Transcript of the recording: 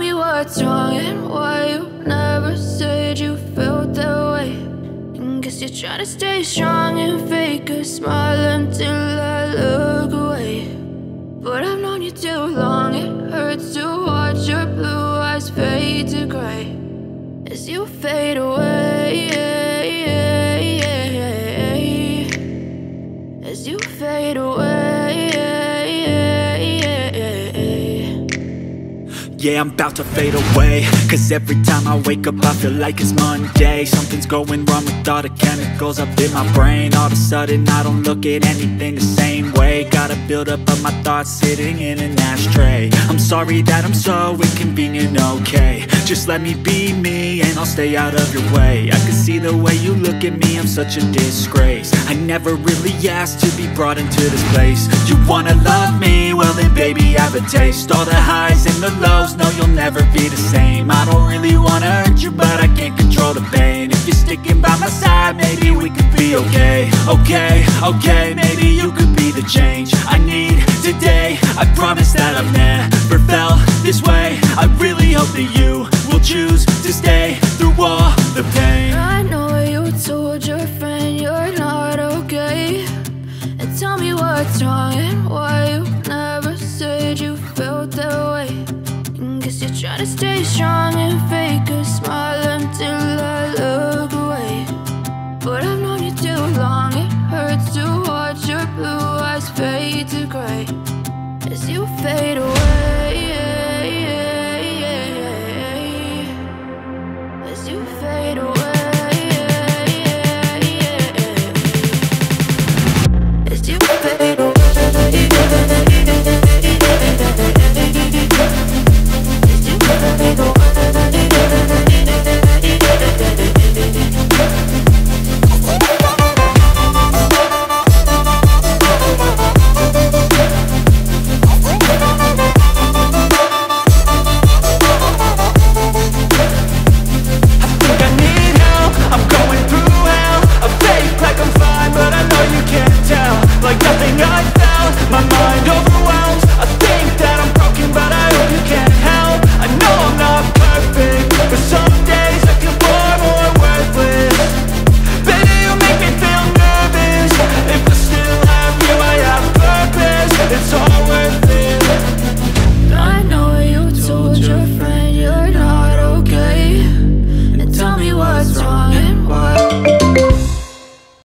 me what's wrong and why you never said you felt that way. And guess you're trying to stay strong and fake a smile until I look away. But I've known you too long, it hurts to watch your blue eyes fade to gray as you fade away, as you fade away. Yeah, I'm about to fade away, cause every time I wake up I feel like it's Monday. Something's going wrong with all the chemicals up in my brain. All of a sudden I don't look at anything the same way. Gotta build up of my thoughts sitting in an ashtray. I'm sorry that I'm so inconvenient, okay. Just let me be me and I'll stay out of your way. I can see the way you look at me, I'm such a disgrace. I never really asked to be brought into this place. You wanna love me? Well then baby have a taste. All the highs and the lows, no, you'll never be the same. I don't really wanna hurt you, but I can't control the pain. If you're sticking by my side, maybe we could be okay. Okay, maybe you could be the change I need today. I promise that I've never felt this way. I really hope that you will choose to stay through all the pain. I know you told your friend you're not okay, and tell me what's wrong and why you never said you felt that way. Guess you're trying to stay strong and fake a smile until I look away. But I've known you too long, it hurts to watch your blue eyes fade to gray as you fade away.